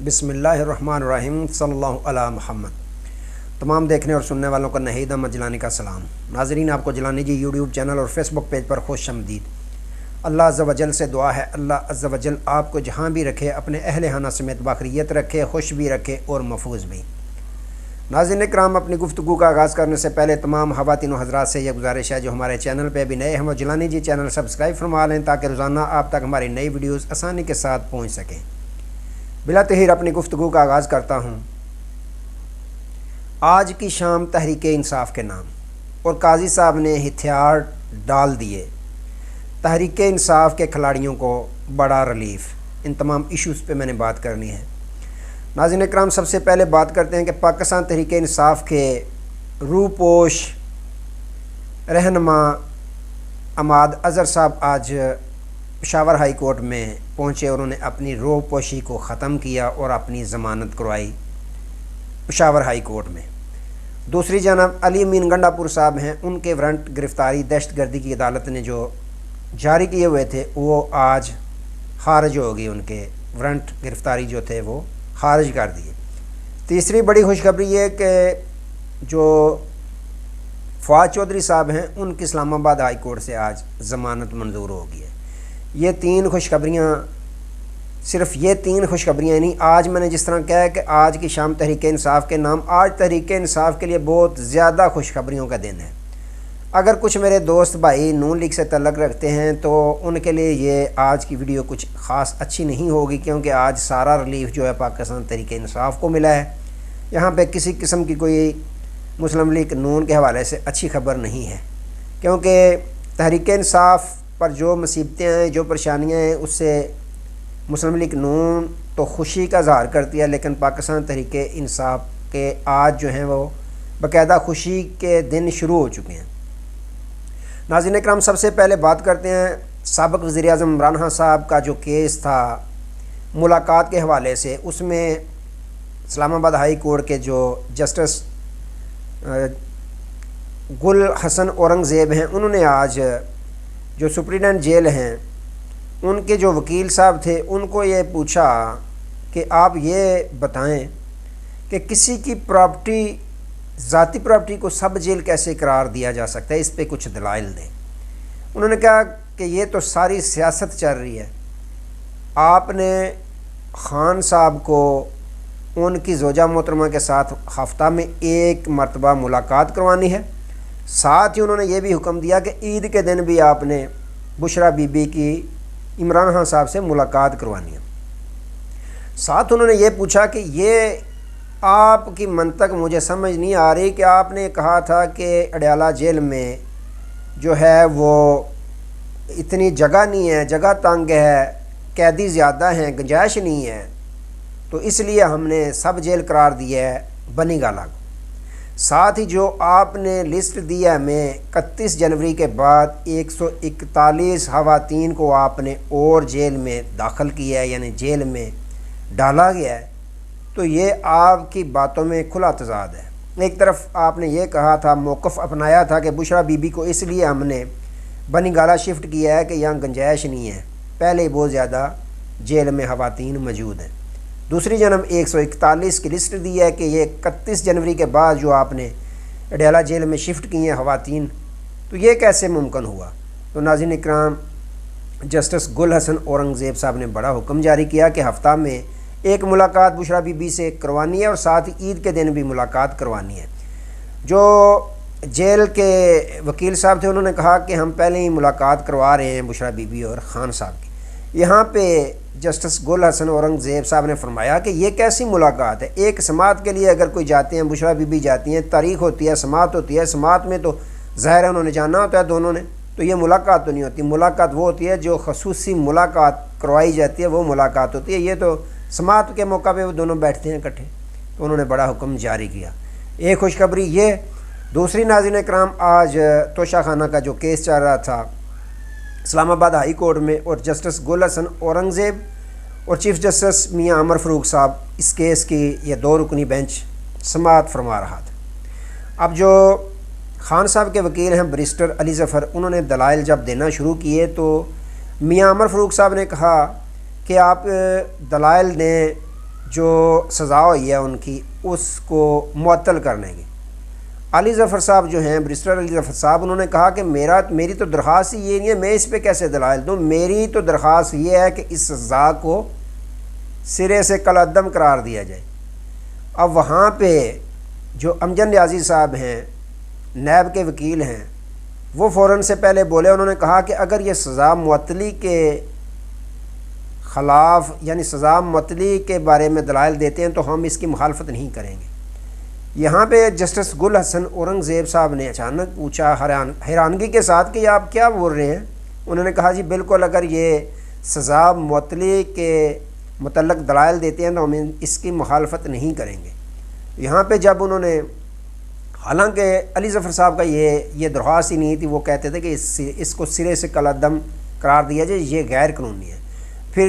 بسم اللہ الرحمن الرحیم صلی اللہ علی محمد۔ تمام دیکھنے اور سننے والوں کو نہید احمد جیلانی کا سلام۔ ناظرین، آپ کو جیلانی جی یوٹیوب چینل اور فیس بک پیج پر خوش آمدید۔ اللہ عز و جل سے دعا ہے اللہ عز و جل آپ کو جہاں بھی رکھے، اپنے اہل خانہ سمیت باخریت رکھے، خوش بھی رکھے اور محفوظ بھی۔ ناظرین کرام، اپنی گفتگو کا آغاز کرنے سے پہلے تمام خواتین و حضرات سے یہ گزارش ہے جو ہمارے چینل پہ بھی نئے ہیں وہ جیلانی جی چینل سبسکرائب فرما لیں تاکہ روزانہ آپ تک ہماری نئی ویڈیوز آسانی کے ساتھ پہنچ سکیں۔ بلا تحیر اپنی گفتگو کا آغاز کرتا ہوں۔ آج کی شام تحریک انصاف کے نام اور قاضی صاحب نے ہتھیار ڈال دیے، تحریک انصاف کے کھلاڑیوں کو بڑا ریلیف۔ ان تمام ایشوز پہ میں نے بات کرنی ہے۔ ناظرین اکرام، سب سے پہلے بات کرتے ہیں کہ پاکستان تحریک انصاف کے روپوش رہنما عماد اظہر صاحب آج پشاور ہائی کورٹ میں پہنچے اور انہوں نے اپنی روپوشی کو ختم کیا اور اپنی ضمانت کروائی پشاور ہائی کورٹ میں۔ دوسری جانب علی امین گنڈا پور صاحب ہیں، ان کے وارنٹ گرفتاری دہشت گردی کی عدالت نے جو جاری کیے ہوئے تھے وہ آج خارج ہو گئی، ان کے وارنٹ گرفتاری جو تھے وہ خارج کر دیے۔ تیسری بڑی خوشخبری یہ کہ جو فواد چودھری صاحب ہیں ان کی اسلام آباد ہائی کورٹ سے آج ضمانت منظور ہو گئی ہے۔ یہ تین خوشخبریاں، صرف یہ تین خوشخبریاں نہیں، آج میں نے جس طرح کہا ہے کہ آج کی شام تحریک انصاف کے نام، آج تحریک انصاف کے لیے بہت زیادہ خوشخبریوں کا دن ہے۔ اگر کچھ میرے دوست بھائی نون لیگ سے تعلق رکھتے ہیں تو ان کے لیے یہ آج کی ویڈیو کچھ خاص اچھی نہیں ہوگی، کیونکہ آج سارا ریلیف جو ہے پاکستان تحریک انصاف کو ملا ہے۔ یہاں پہ کسی قسم کی کوئی مسلم لیگ نون کے حوالے سے اچھی خبر نہیں ہے، کیونکہ تحریک انصاف پر جو مصیبتیں ہیں، جو پریشانیاں ہیں، اس سے مسلم لیگ نون تو خوشی کا اظہار کرتی ہے، لیکن پاکستان تحریک انصاف کے آج جو ہیں وہ باقاعدہ خوشی کے دن شروع ہو چکے ہیں۔ ناظرین اکرام، سب سے پہلے بات کرتے ہیں سابق وزیر اعظم عمران خان صاحب کا جو کیس تھا ملاقات کے حوالے سے۔ اس میں اسلام آباد ہائی کورٹ کے جو جسٹس گل حسن اورنگزیب ہیں، انہوں نے آج جو سپرنٹینڈنٹ جیل ہیں ان کے جو وکیل صاحب تھے ان کو یہ پوچھا کہ آپ یہ بتائیں کہ کسی کی پراپرٹی، ذاتی پراپرٹی کو سب جیل کیسے قرار دیا جا سکتا ہے، اس پہ کچھ دلائل دیں۔ انہوں نے کہا کہ یہ تو ساری سیاست چل رہی ہے، آپ نے خان صاحب کو ان کی زوجہ محترمہ کے ساتھ ہفتہ میں ایک مرتبہ ملاقات کروانی ہے، ساتھ ہی انہوں نے یہ بھی حکم دیا کہ عید کے دن بھی آپ نے بشرا بی بی کی عمران خان صاحب سے ملاقات کروانی ہے۔ ساتھ انہوں نے یہ پوچھا کہ یہ آپ کی منطق مجھے سمجھ نہیں آ رہی کہ آپ نے کہا تھا کہ اڈیالہ جیل میں جو ہے وہ اتنی جگہ نہیں ہے، جگہ تنگ ہے، قیدی زیادہ ہیں، گنجائش نہیں ہے، تو اس لیے ہم نے سب جیل قرار دیا ہے بنی گالہ کو۔ ساتھ ہی جو آپ نے لسٹ دی ہے ہمیں 31 جنوری کے بعد 141 خواتین کو آپ نے اور جیل میں داخل کیا ہے، یعنی جیل میں ڈالا گیا ہے، تو یہ آپ کی باتوں میں کھلا تضاد ہے۔ ایک طرف آپ نے یہ کہا تھا، موقف اپنایا تھا کہ بشرا بی بی کو اس لیے ہم نے بنی گالہ شفٹ کیا ہے کہ یہاں گنجائش نہیں ہے، پہلے ہی بہت زیادہ جیل میں خواتین موجود ہیں۔ دوسری جانب 141 کی لسٹ دی ہے کہ یہ 31 جنوری کے بعد جو آپ نے اڈیالہ جیل میں شفٹ کی ہیں خواتین، تو یہ کیسے ممکن ہوا؟ تو ناظرین اکرام، جسٹس گل حسن اورنگزیب صاحب نے بڑا حکم جاری کیا کہ ہفتہ میں ایک ملاقات بشرا بی بی سے کروانی ہے اور ساتھ ہی عید کے دن بھی ملاقات کروانی ہے۔ جو جیل کے وکیل صاحب تھے انہوں نے کہا کہ ہم پہلے ہی ملاقات کروا رہے ہیں بشرا بی بی اور خان صاحب کی۔ یہاں پہ جسٹس گل حسن اورنگزیب صاحب نے فرمایا کہ یہ کیسی ملاقات ہے؟ ایک سماعت کے لیے اگر کوئی جاتے ہیں، بشرا بی بی جاتی ہیں، تاریخ ہوتی ہے، سماعت ہوتی ہے، سماعت میں تو ظاہر ہے انہوں نے جانا ہوتا ہے دونوں نے، تو یہ ملاقات تو نہیں ہوتی۔ ملاقات وہ ہوتی ہے جو خصوصی ملاقات کروائی جاتی ہے، وہ ملاقات ہوتی ہے۔ یہ تو سماعت کے موقع پہ وہ دونوں بیٹھتے ہیں اکٹھے، تو انہوں نے بڑا حکم جاری کیا۔ ایک خوشخبری یہ۔ دوسری ناظرین اکرام، آج توشہ خانہ کا جو کیس چل رہا تھا اسلام آباد ہائی کورٹ میں، اور جسٹس گل حسن اورنگزیب اور چیف جسٹس میاں عمر فاروق صاحب اس کیس کی یہ 2 رکنی بینچ سماعت فرما رہا تھا۔ اب جو خان صاحب کے وکیل ہیں بریسٹر علی ظفر، انہوں نے دلائل جب دینا شروع کیے تو میاں عمر فاروق صاحب نے کہا کہ آپ دلائل دیں، جو سزا ہوئی ہے ان کی اس کو معطل کرنے کی۔ علی ظفر صاحب جو ہیں برسٹر علی ظفر صاحب، انہوں نے کہا کہ میری تو درخواست ہی یہ نہیں ہے، میں اس پہ کیسے دلائل دوں، میری تو درخواست یہ ہے کہ اس سزا کو سرے سے کالعدم قرار دیا جائے۔ اب وہاں پہ جو امجد نیازی صاحب ہیں، نیب کے وکیل ہیں، وہ فوراً سے پہلے بولے، انہوں نے کہا کہ اگر یہ سزا معطلی کے خلاف یعنی سزا معطلی کے بارے میں دلائل دیتے ہیں تو ہم اس کی مخالفت نہیں کریں گے۔ یہاں پہ جسٹس گل حسن اورنگ زیب صاحب نے اچانک پوچھا حیرانگی کے ساتھ کہ یہ آپ کیا بول رہے ہیں؟ انہوں نے کہا جی بالکل، اگر یہ سزا معطلی کے متعلق دلائل دیتے ہیں تو ہم اس کی مخالفت نہیں کریں گے۔ یہاں پہ جب انہوں نے، حالانکہ علی ظفر صاحب کا یہ درخواست ہی نہیں تھی، وہ کہتے تھے کہ اس کو سرے سے کالعدم قرار دیا جائے، یہ غیر قانونی ہے۔ پھر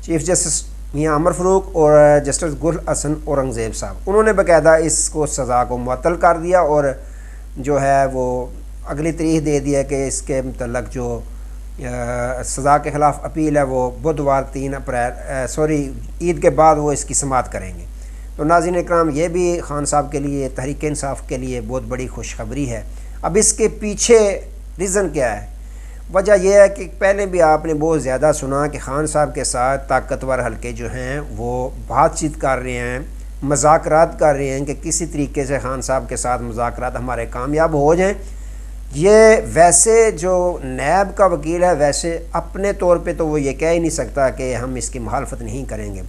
چیف جسٹس میاں عمر فاروق اور جسٹس گل حسن اورنگ زیب صاحب، انہوں نے باقاعدہ اس کو سزا کو معطل کر دیا اور جو ہے وہ اگلی تاریخ دے دیا کہ اس کے متعلق جو سزا کے خلاف اپیل ہے وہ بدھوار 3 اپریل عید کے بعد وہ اس کی سماعت کریں گے۔ تو ناظرین اکرام، یہ بھی خان صاحب کے لیے، تحریک انصاف کے لیے بہت بڑی خوشخبری ہے۔ اب اس کے پیچھے ریزن کیا ہے؟ وجہ یہ ہے کہ پہلے بھی آپ نے بہت زیادہ سنا کہ خان صاحب کے ساتھ طاقتور حلقے جو ہیں وہ بات چیت کر رہے ہیں، مذاکرات کر رہے ہیں کہ کسی طریقے سے خان صاحب کے ساتھ مذاکرات ہمارے کامیاب ہو جائیں۔ یہ ویسے جو نیب کا وکیل ہے، ویسے اپنے طور پہ تو وہ یہ کہہ ہی نہیں سکتا کہ ہم اس کی مخالفت نہیں کریں گے۔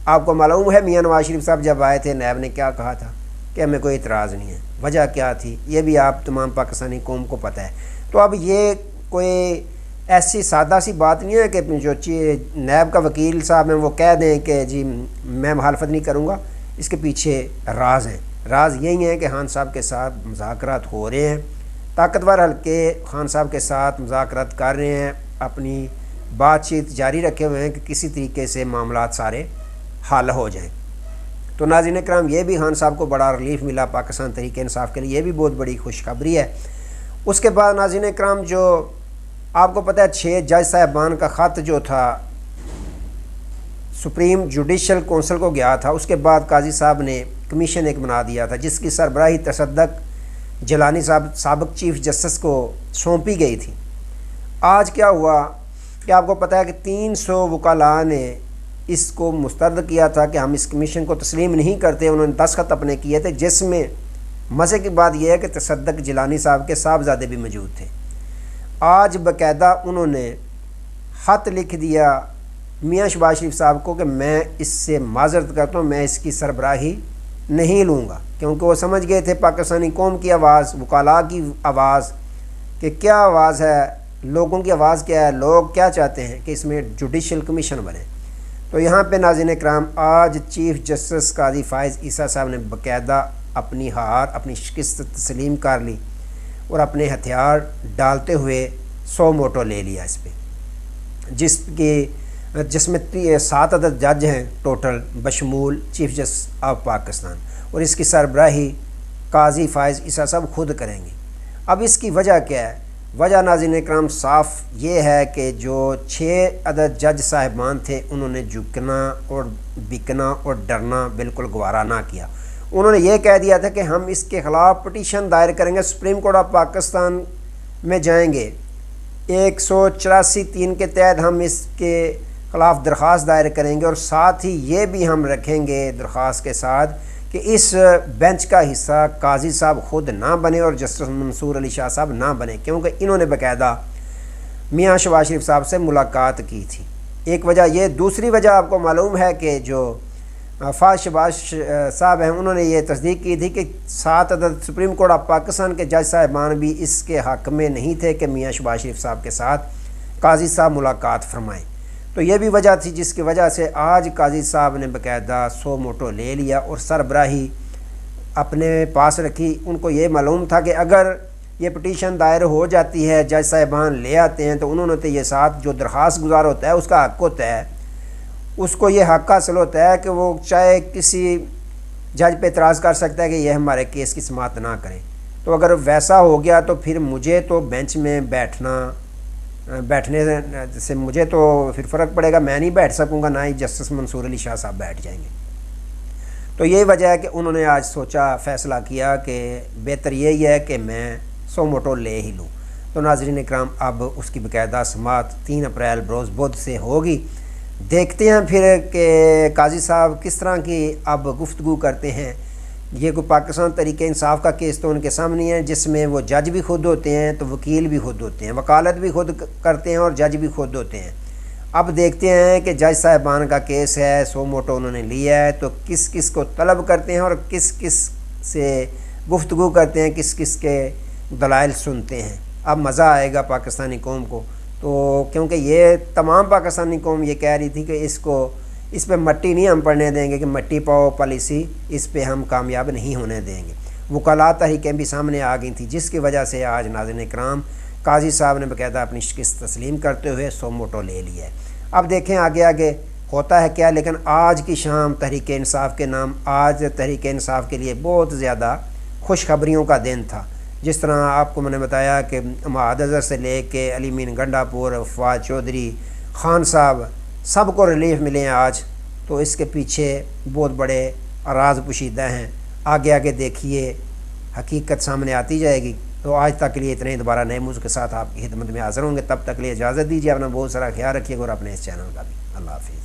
آپ کو معلوم ہے میاں نواز شریف صاحب جب آئے تھے، نیب نے کیا کہا تھا کہ ہمیں کوئی اعتراض نہیں ہے۔ وجہ کیا تھی یہ بھی آپ تمام پاکستانی قوم کو پتہ ہے۔ تو اب یہ کوئی ایسی سادہ سی بات نہیں ہے کہ جو نیب کا وکیل صاحب ہیں وہ کہہ دیں کہ جی میں مخالفت نہیں کروں گا۔ اس کے پیچھے راز ہیں۔ راز یہی ہے کہ خان صاحب کے ساتھ مذاکرات ہو رہے ہیں، طاقتور حلقے خان صاحب کے ساتھ مذاکرات کر رہے ہیں، اپنی بات چیت جاری رکھے ہوئے ہیں کہ کسی طریقے سے معاملات سارے حل ہو جائیں۔ تو ناظرین اکرام، یہ بھی خان صاحب کو بڑا ریلیف ملا پاکستان تحریک انصاف کے لیے، یہ بھی بہت بڑی خوشخبری ہے۔ اس کے بعد ناظرین اکرام، جو آپ کو پتہ ہے 6 جج صاحبان کا خط جو تھا سپریم جوڈیشل کونسل کو گیا تھا، اس کے بعد قاضی صاحب نے کمیشن ایک بنا دیا تھا جس کی سربراہی تصدق جیلانی صاحب سابق چیف جسٹس کو سونپی گئی تھی۔ آج کیا ہوا کہ آپ کو پتہ ہے کہ 300 وکلاء نے اس کو مسترد کیا تھا کہ ہم اس کمیشن کو تسلیم نہیں کرتے۔ انہوں نے دستخط اپنے کیے تھے، جس میں مزے کی بات یہ ہے کہ تصدق جیلانی صاحب کے صاحبزادے بھی موجود تھے۔ آج باقاعدہ انہوں نے خط لکھ دیا میاں شہباز شریف صاحب کو کہ میں اس سے معذرت کرتا ہوں، میں اس کی سربراہی نہیں لوں گا، کیونکہ وہ سمجھ گئے تھے پاکستانی قوم کی آواز، وکلاء کی آواز، کہ کیا آواز ہے، لوگوں کی آواز کیا ہے، لوگ کیا چاہتے ہیں کہ اس میں جوڈیشل کمیشن بنے۔ تو یہاں پہ ناظرین اکرام، آج چیف جسٹس قاضی فائز عیسیٰ صاحب نے باقاعدہ اپنی ہار، اپنی شکست تسلیم کر لی اور اپنے ہتھیار ڈالتے ہوئے 100 موٹو لے لیا اس پہ، جس میں 7 عدد جج ہیں ٹوٹل بشمول چیف جسٹس آف پاکستان، اور اس کی سربراہی قاضی فائز عیسیٰ صاحب خود کریں گے۔ اب اس کی وجہ کیا ہے؟ وجہ ناظرین اکرام صاف یہ ہے کہ جو 6 عدد جج صاحبان تھے، انہوں نے جھکنا اور بکنا اور ڈرنا بالکل گوارا نہ کیا۔ انہوں نے یہ کہہ دیا تھا کہ ہم اس کے خلاف پٹیشن دائر کریں گے، سپریم کورٹ آف پاکستان میں جائیں گے، 184(3) کے تحت ہم اس کے خلاف درخواست دائر کریں گے، اور ساتھ ہی یہ بھی ہم رکھیں گے درخواست کے ساتھ کہ اس بینچ کا حصہ قاضی صاحب خود نہ بنے اور جسٹس منصور علی شاہ صاحب نہ بنے، کیونکہ انہوں نے باقاعدہ میاں شہباز شریف صاحب سے ملاقات کی تھی۔ ایک وجہ یہ، دوسری وجہ آپ کو معلوم ہے کہ جو فاض شہباز صاحب ہیں، انہوں نے یہ تصدیق کی تھی کہ 7 عدد سپریم کورٹ آف پاکستان کے جج صاحبان بھی اس کے حق میں نہیں تھے کہ میاں شہباز شریف صاحب کے ساتھ قاضی صاحب ملاقات فرمائیں۔ تو یہ بھی وجہ تھی جس کی وجہ سے آج قاضی صاحب نے باقاعدہ 100 موٹو لے لیا اور سربراہی اپنے پاس رکھی۔ ان کو یہ معلوم تھا کہ اگر یہ پٹیشن دائر ہو جاتی ہے، جج صاحبان لے آتے ہیں، تو انہوں نے تو یہ ساتھ جو درخواست گزار ہوتا ہے اس کا حق ہوتا ہے، اس کو یہ حق حاصل ہوتا ہے کہ وہ چاہے کسی جج پہ اعتراض کر سکتا ہے کہ یہ ہمارے کیس کی سماعت نہ کریں۔ تو اگر ویسا ہو گیا تو پھر مجھے تو بینچ میں بیٹھنا بیٹھنے سے مجھے تو پھر فرق پڑے گا، میں نہیں بیٹھ سکوں گا، نہ ہی جسٹس منصور علی شاہ صاحب بیٹھ جائیں گے۔ تو یہی وجہ ہے کہ انہوں نے آج سوچا، فیصلہ کیا کہ بہتر یہی ہے کہ میں سو موٹو لے ہی لوں۔ تو ناظرین اکرام، اب اس کی باقاعدہ سماعت 3 اپریل بروز بدھ سے ہوگی۔ دیکھتے ہیں پھر کہ قاضی صاحب کس طرح کی اب گفتگو کرتے ہیں۔ یہ کوئی پاکستان تحریک انصاف کا کیس تو ان کے سامنے ہے، جس میں وہ جج بھی خود ہوتے ہیں تو وکیل بھی خود ہوتے ہیں، وکالت بھی خود کرتے ہیں اور جج بھی خود ہوتے ہیں۔ اب دیکھتے ہیں کہ جج صاحبان کا کیس ہے، سو موٹو انہوں نے لیا ہے، تو کس کس کو طلب کرتے ہیں اور کس کس سے گفتگو کرتے ہیں، کس کس کے دلائل سنتے ہیں۔ اب مزہ آئے گا پاکستانی قوم کو، تو کیونکہ یہ تمام پاکستانی قوم یہ کہہ رہی تھی کہ اس پہ مٹی نہیں ہم پڑنے دیں گے، کہ مٹی پاؤ پالیسی اس پہ ہم کامیاب نہیں ہونے دیں گے۔ وکلاء تحریکیں بھی سامنے آ گئی تھیں، جس کی وجہ سے آج ناظرین اکرام قاضی صاحب نے باقاعدہ اپنی شکست تسلیم کرتے ہوئے سو موٹو لے لیا ہے۔ اب دیکھیں آگے آگے ہوتا ہے کیا، لیکن آج کی شام تحریک انصاف کے نام، آج تحریک انصاف کے لیے بہت زیادہ خوشخبریوں کا دن تھا۔ جس طرح آپ کو میں نے بتایا کہ معاد اظہر سے لے کے علی مین گنڈا پور، فواد چودھری، خان صاحب، سب کو ریلیف ملے ہیں آج، تو اس کے پیچھے بہت بڑے راز پوشیدہ ہیں۔ آگے آگے دیکھیے حقیقت سامنے آتی جائے گی۔ تو آج تک کے لیے اتنے ہی، دوبارہ نئے موضوع کے ساتھ آپ کی خدمت میں حاضر ہوں گے، تب تک کے لیے اجازت دیجیے، اپنا بہت سارا خیال رکھیے گا اور اپنے اس چینل کا بھی۔ اللہ حافظ۔